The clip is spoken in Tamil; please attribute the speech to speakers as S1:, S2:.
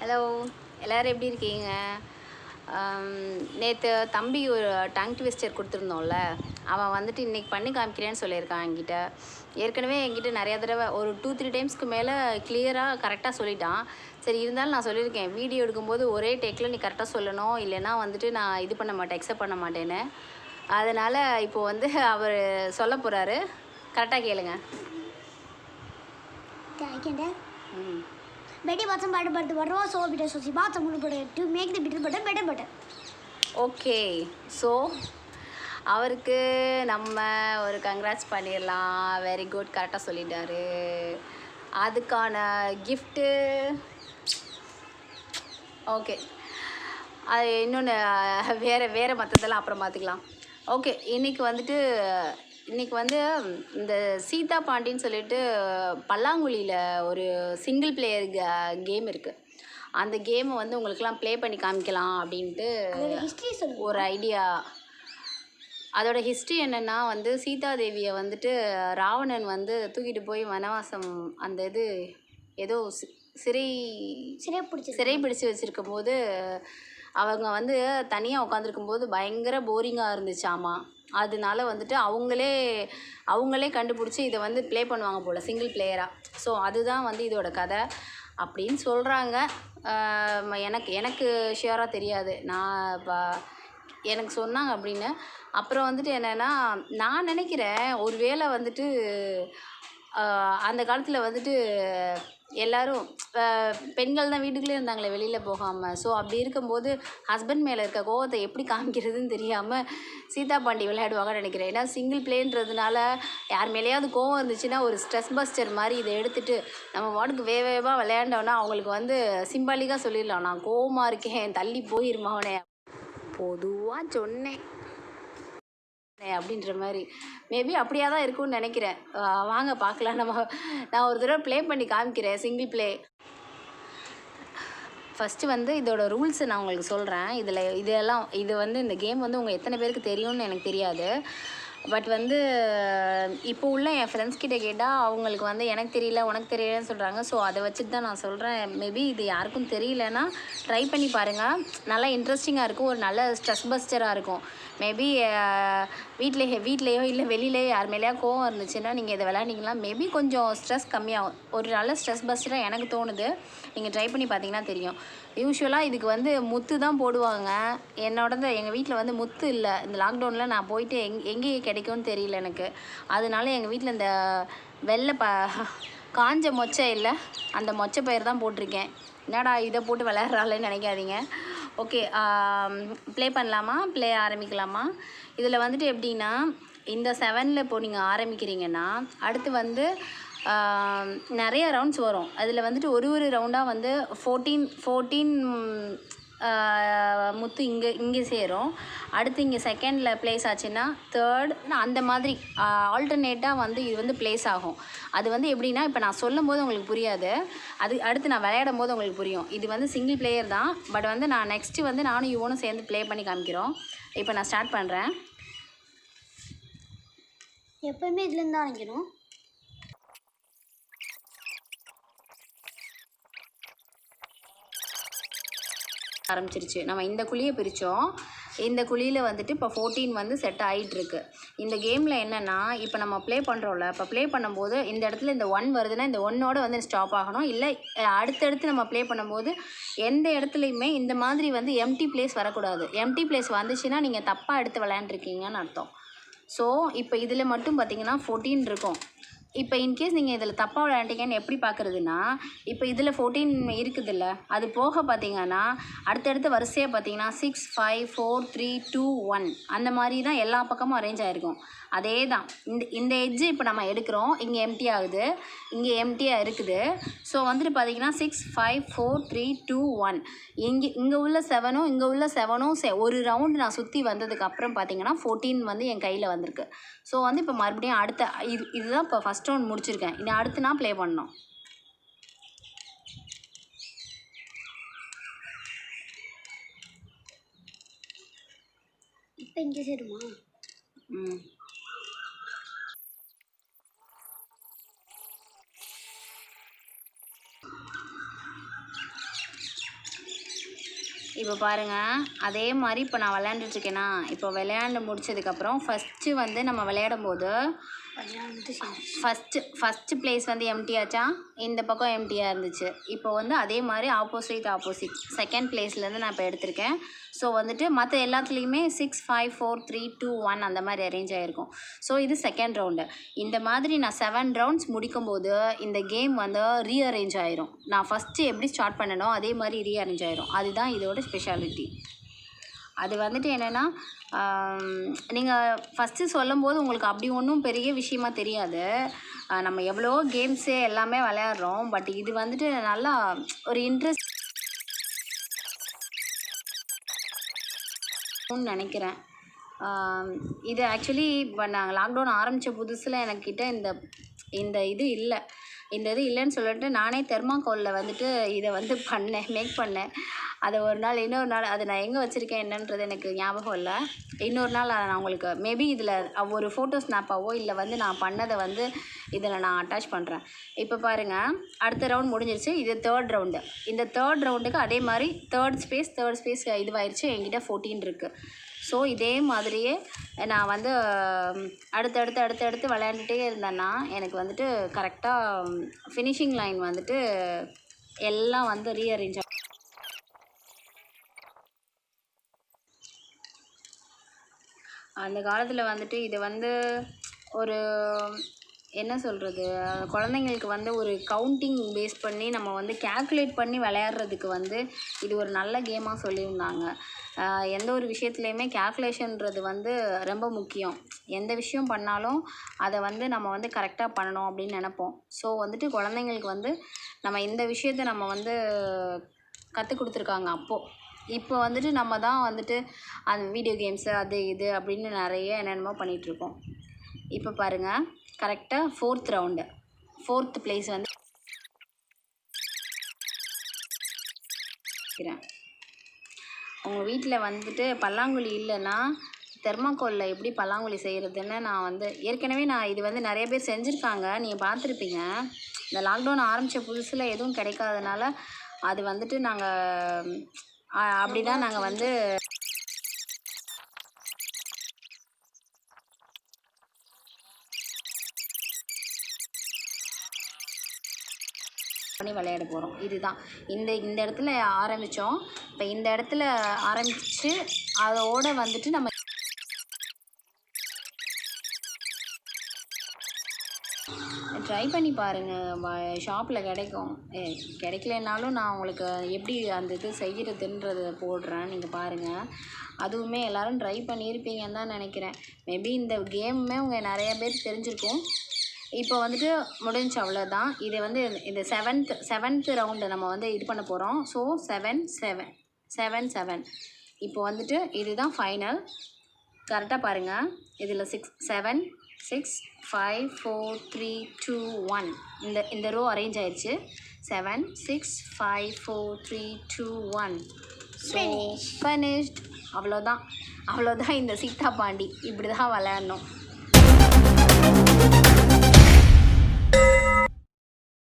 S1: ஹலோ, எல்லோரும் எப்படி இருக்கீங்க? நேற்று தம்பி ஒரு டங் ட்விஸ்டர் கொடுத்துருந்தோம்ல, அவன் வந்துட்டு இன்றைக்கி பண்ணி காமிக்கிறேன்னு சொல்லியிருக்கான் என்கிட்ட. ஏற்கனவே என்கிட்ட நிறையா தடவை ஒரு 2-3 டைம்ஸ்க்கு மேலே கிளியராக கரெக்டாக சொல்லிட்டான். சரி, இருந்தாலும் நான் சொல்லியிருக்கேன், வீடியோ எடுக்கும்போது ஒரே டேக்கில் நீ கரெக்டாக சொல்லணும், இல்லைன்னா வந்துட்டு நான் இது பண்ண மாட்டேன், அக்செப்ட் பண்ண மாட்டேன்னு. அதனால் இப்போது வந்து அவர் சொல்ல போகிறாரு, கரெக்டாக கேளுங்க.
S2: Betty bought some butter, but the butter was so bitter, so she bought some more butter to make the bitter butter better butter.
S1: Okay, so அவருக்கு நம்ம ஒரு கங்க்ராட்ஸ் பண்ணிடலாம். வெரி குட், கரெக்டாக சொல்லிட்டாரு. அதுக்கான கிஃப்ட்டு ஓகே, அது இன்னொன்று வேறு மற்றதெல்லாம் அப்புறம் பார்த்துக்கலாம். ஓகே, இன்றைக்கி வந்து இந்த சீதா பாண்டின்னு சொல்லிட்டு பல்லாங்குழியில் ஒரு சிங்கிள் பிளேயர் கேம் இருக்குது. அந்த கேமை வந்து உங்களுக்கெல்லாம் ப்ளே பண்ணி காமிக்கலாம் அப்படின்ட்டு ஒரு ஐடியா. அதோட ஹிஸ்ட்ரி என்னென்னா வந்து சீதாதேவியை வந்துட்டு ராவணன் வந்து தூக்கிட்டு போய் வனவாசம் அந்த இது ஏதோ சிறை பிடிச்சி வச்சுருக்கும் போது அவங்க வந்து தனியாக உட்காந்துருக்கும்போது பயங்கர போரிங்காக இருந்துச்சாமா. அதனால வந்துட்டு அவங்களே கண்டுபிடிச்சி இதை வந்து ப்ளே பண்ணுவாங்க போல் சிங்கிள் பிளேயராக. ஸோ அதுதான் வந்து இதோட கதை அப்படின்னு சொல்கிறாங்க. எனக்கு ஷியராக தெரியாது, எனக்கு சொன்னாங்க அப்படின்னு. அப்புறம் வந்துட்டு என்னென்னா, நான் நினைக்கிறேன் ஒருவேளை வந்துட்டு அந்த காலத்தில் வந்துட்டு எல்லோரும் பெண்கள் தான் வீட்டுக்குள்ளே இருந்தாங்களே, வெளியில் போகாமல். ஸோ அப்படி இருக்கும்போது ஹஸ்பண்ட் மேலே இருக்க கோவத்தை எப்படி காமிக்கிறதுன்னு தெரியாமல் சீதா பாண்டி விளையாடுவாங்கன்னு நினைக்கிறேன். ஏன்னா சிங்கிள் பிளேன்றதுனால யார் மேலேயாவது கோவம் இருந்துச்சுன்னா ஒரு ஸ்ட்ரெஸ் பஸ்டர் மாதிரி இதை எடுத்துகிட்டு நம்ம வாட்டுக்கு வேகமாக விளையாண்டோன்னா அவங்களுக்கு வந்து சிம்பாலிக்காக சொல்லிடலாம், நான் கோவமாக இருக்கேன், தள்ளி போயிருமா அவனே, பொதுவாக சொன்னேன் அப்படின்ற மாதிரி. மேபி அப்படியா தான் இருக்கும்னு நினைக்கிறேன். வாங்க பார்க்கலாம். நான் ஒரு தடவை ப்ளே பண்ணி காமிக்கிறேன் சிங்கிள் ப்ளே. ஃபஸ்ட்டு வந்து இதோட ரூல்ஸை நான் உங்களுக்கு சொல்கிறேன். இது வந்து இந்த கேம் வந்து உங்கள் எத்தனை பேருக்கு தெரியும்னு எனக்கு தெரியாது. பட் வந்து இப்போ உள்ள என் ஃப்ரெண்ட்ஸ் கிட்டே கேட்டால் அவங்களுக்கு வந்து எனக்கு தெரியல, உனக்கு தெரியலன்னு சொல்கிறாங்க. ஸோ அதை வச்சுட்டு தான் நான் சொல்கிறேன். மேபி இது யாருக்கும் தெரியலன்னா ட்ரை பண்ணி பாருங்கள். நல்லா இன்ட்ரெஸ்டிங்காக இருக்கும், ஒரு நல்ல ஸ்ட்ரெஸ் பஸ்டராக இருக்கும். மேபி வீட்லேயோ இல்லை வெளியிலேயோ யார் மேலேயா கோவம் இருந்துச்சுன்னா நீங்கள் இதை விளையாண்டிங்கன்னா மேபி கொஞ்சம் ஸ்ட்ரெஸ் கம்மியாகும். ஒரு நல்ல ஸ்ட்ரெஸ் பஸ்டராக எனக்கு தோணுது. நீங்கள் ட்ரை பண்ணி பார்த்தீங்கன்னா தெரியும். யூஸ்வலாக இதுக்கு வந்து முத்து தான் போடுவாங்க. எங்கள் வீட்டில் வந்து முத்து இல்லை. இந்த லாக்டவுனில் நான் போயிட்டு எங்கே கிடைக்கும்னு தெரியல எனக்கு. அதனால எங்கள் வீட்டில் இந்த வெள்ளை காஞ்ச மொச்சை இல்லை, அந்த மொச்சை பயிர் தான் போட்டிருக்கேன். என்னடா இதை போட்டு விளையாடுறாளேன்னு நினைக்காதீங்க. ஓகே, ப்ளே பண்ணலாமா? ப்ளே ஆரம்பிக்கலாமா? இதில் வந்துட்டு எப்படின்னா, இந்த 7ல் இப்போ நீங்கள் ஆரம்பிக்கிறீங்கன்னா அடுத்து வந்து நிறைய ரவுண்ட்ஸ் வரும். அதில் வந்துட்டு ஒரு ரவுண்டாக வந்து 14 முத்து இங்கே சேரும். அடுத்து இங்கே செகண்டில் ப்ளேஸ் ஆச்சுன்னா தேர்ட், அந்த மாதிரி ஆல்டர்னேட்டாக வந்து இது வந்து ப்ளேஸ் ஆகும். அது வந்து எப்படின்னா, இப்போ நான் சொல்லும் போது உங்களுக்கு புரியாது, அடுத்து நான் விளையாடும் போது உங்களுக்கு புரியும். இது வந்து சிங்கிள் பிளேயர் தான். பட் வந்து நான் நெக்ஸ்ட்டு வந்து நானும் இவனும் சேர்ந்து ப்ளே பண்ணி காமிக்கிறோம். இப்போ நான் ஸ்டார்ட் பண்ணுறேன்.
S2: எப்போயுமே இதுலேருந்து ஆரம்பிக்கணும்.
S1: ஆரம்பிச்சிருச்சு. நம்ம இந்த குழியை பிரித்தோம். இந்த குழியில் வந்துட்டு இப்போ 14 வந்து செட் ஆகிட்டுருக்கு. இந்த கேமில் என்னென்னா, இப்போ நம்ம ப்ளே பண்ணுறோம்ல, இப்போ ப்ளே பண்ணும்போது இந்த இடத்துல இந்த 1 வருதுன்னா இந்த 1ஓட வந்து ஸ்டாப் ஆகணும். இல்லை அடுத்தடுத்து நம்ம ப்ளே பண்ணும்போது எந்த இடத்துலையுமே இந்த மாதிரி வந்து எம்டி பிளேஸ் வரக்கூடாது. எம்டி பிளேஸ் வந்துச்சுன்னா நீங்கள் தப்பாக எடுத்து விளையாண்டுருக்கீங்கன்னு அர்த்தம். ஸோ இப்போ இதில் மட்டும் பார்த்தீங்கன்னா 14 இருக்கும். இப்போ இன்கேஸ் நீங்கள் இதில் தப்பாக விளையாண்டிங்கன்னு எப்படி பார்க்குறதுன்னா, இப்போ இதில் 14 இருக்குதுல்ல, அது போக பார்த்தீங்கன்னா அடுத்தடுத்து வரிசையாக பார்த்தீங்கன்னா 6, 5, 4, 3, 2, 1 அந்த மாதிரி தான் எல்லா பக்கமும் அரேஞ்ச் ஆகிருக்கும். அதே தான் இந்த எட்ஜு இப்போ நம்ம எடுக்கிறோம். இங்கே எம்டி ஆகுது, இங்கே எம்டியாக இருக்குது. ஸோ வந்துட்டு பார்த்தீங்கன்னா 6, 5, 4, 3, 2, 1 இங்கே உள்ள 7ம் இங்கே உள்ள 7ம் ஒரு ரவுண்டு நான் சுற்றி வந்ததுக்கப்புறம் பார்த்தீங்கன்னா 14 வந்து என் கையில் வந்திருக்கு. ஸோ வந்து இப்போ மறுபடியும் இதுதான் இப்போ ஃபஸ்ட் ரவுண்ட் முடிச்சிருக்கேன். இனி அடுத்து நான் ப்ளே பண்ணணும்.
S2: இப்போ இங்கே சேருமா?
S1: இப்போ பாருங்கள், அதே மாதிரி இப்போ நான் விளையாண்டுட்ருக்கேன்னா, இப்போ விளையாண்டு முடிச்சதுக்கப்புறம் ஃபஸ்ட்டு வந்து நம்ம விளையாடும் போது ஃபஸ்ட்டு ப்ளேஸ் வந்து எம்டியாச்சா, இந்த பக்கம் எம்டியாக இருந்துச்சு. இப்போ வந்து அதே மாதிரி ஆப்போசிட் செகண்ட் ப்ளேஸ்லேருந்து நான் இப்போ எடுத்திருக்கேன். ஸோ வந்துட்டு மற்ற எல்லாத்துலேயுமே 6, 5, 4, 3, 2, 1 அந்த மாதிரி அரேஞ்ச் ஆகிருக்கும். ஸோ இது செகண்ட் ரவுண்டு. இந்த மாதிரி நான் 7 ரவுண்ட்ஸ் முடிக்கும்போது இந்த கேம் வந்து ரீஅரேஞ்ச் ஆயிரும். நான் ஃபஸ்ட்டு எப்படி ஸ்டார்ட் பண்ணனோ அதே மாதிரி ரீஅரேஞ்ச் ஆயிரும். அதுதான் இதோட ஸ்பெஷாலிட்டி. அது வந்துட்டு என்னென்னா, நீங்கள் ஃபஸ்ட்டு சொல்லும்போது உங்களுக்கு அப்படி ஒன்றும் பெரிய விஷயமா தெரியாது. நம்ம எவ்வளோ கேம்ஸு எல்லாமே விளையாடுறோம். பட் இது வந்துட்டு நல்லா ஒரு இன்ட்ரெஸ்ட் நினைக்கிறேன். இது ஆக்சுவலி இப்போ நாங்கள் லாக்டவுன் ஆரம்பித்த புதுசில் எனக்கிட்ட இந்த இது இல்லை. இந்த இது இல்லைன்னு சொல்லிட்டு நானே தெர்மாக்கோலில் வந்துட்டு இதை வந்து மேக் பண்ணேன். அதை இன்னொரு நாள் அதை நான் எங்கே வச்சுருக்கேன் என்னன்றது எனக்கு ஞாபகம் இல்லை. இன்னொரு நாள் அதை நான் உங்களுக்கு மேபி இதில் ஒரு ஃபோட்டோ ஸ்னாப்பாவோ இல்லை வந்து நான் பண்ணதை வந்து இதில் நான் அட்டாச் பண்ணுறேன். இப்போ பாருங்கள், அடுத்த ரவுண்ட் முடிஞ்சிருச்சு. இது தேர்ட் ரவுண்டு. இந்த தேர்ட் ரவுண்டுக்கு அதே மாதிரி தேர்ட் ஸ்பேஸ் இதுவாயிருச்சு. என்கிட்ட 14 இருக்குது. ஸோ இதே மாதிரியே நான் வந்து அடுத்தடுத்து விளையாண்டுட்டே இருந்தேன்னா எனக்கு வந்துட்டு கரெக்டாக ஃபினிஷிங் லைன் வந்துட்டு எல்லாம் வந்து ரீஅரேஞ்ச் அந்த காலத்தில் வந்துட்டு இது வந்து ஒரு என்ன சொல்கிறது, குழந்தைங்களுக்கு வந்து ஒரு கவுண்டிங் பேஸ் பண்ணி நம்ம வந்து கேல்குலேட் பண்ணி விளையாடுறதுக்கு வந்து இது ஒரு நல்ல கேமாக சொல்லியிருந்தாங்க. எந்த ஒரு விஷயத்துலையுமே கேல்குலேஷன்றது வந்து ரொம்ப முக்கியம். எந்த விஷயம் பண்ணாலும் அதை வந்து நம்ம வந்து கரெக்டாக பண்ணணும் அப்படின்னு நினப்போம். ஸோ வந்துட்டு குழந்தைங்களுக்கு வந்து நம்ம இந்த விஷயத்தை நம்ம வந்து கற்றுக் கொடுத்துருக்காங்க அப்போது. இப்போ வந்துட்டு நம்ம தான் வந்துட்டு அந்த வீடியோ கேம்ஸு அது இது அப்படின்னு நிறைய என்னென்னமோ பண்ணிகிட்ருக்கோம். இப்போ பாருங்கள், கரெக்டாக 4th ரவுண்டு 4th ப்ளேஸ் வந்து உங்கள் வீட்டில் வந்துட்டு பல்லாங்குழி இல்லைன்னா தெர்மாக்கோலில் எப்படி பல்லாங்குழி செய்கிறதுன்னு நான் வந்து ஏற்கனவே இது வந்து நிறைய பேர் செஞ்சுருக்காங்க, நீங்கள் பார்த்துருப்பீங்க. இந்த லாக்டவுன் ஆரம்பித்த புதுசில் எதுவும் கிடைக்காதனால அது வந்துட்டு நாங்கள் அப்படி தான் நாங்கள் வந்து பண்ணி விளையாட போகிறோம். இதுதான் இந்த இடத்துல ஆரம்பித்தோம். இப்போ இந்த இடத்துல ஆரம்பித்து அதோட வந்துட்டு நம்ம ட்ரை பண்ணி பாருங்கள். ஷாப்பில் கிடைக்கும். கிடைக்கலனாலும் நான் உங்களுக்கு எப்படி அந்த இது செய்கிறதுன்றதை போடுறேன், நீங்கள் பாருங்கள். அதுவுமே எல்லோரும் ட்ரை பண்ணியிருப்பீங்கன்னு தான் நினைக்கிறேன். மேபி இந்த கேமுமே உங்கள் நிறைய பேர் தெரிஞ்சிருக்கும். இப்போ வந்துட்டு முடிஞ்சு, அவ்வளோதான். இது வந்து இந்த செவன்த் ரவுண்டு நம்ம வந்து இது பண்ண போகிறோம். ஸோ 7 இப்போ வந்துட்டு இதுதான் ஃபைனல். கரெக்டாக பாருங்கள். இதில் 7 6 5 4 3 2 1 இந்த ரோ அரேஞ்ச் ஆயிடுச்சு. 7 6 5 4 3 2 1 ஸோ ஃபினிஷ்ட். அவ்வளோதான் இந்த சீதா பாண்டி இப்படி தான் விளையாடணும்.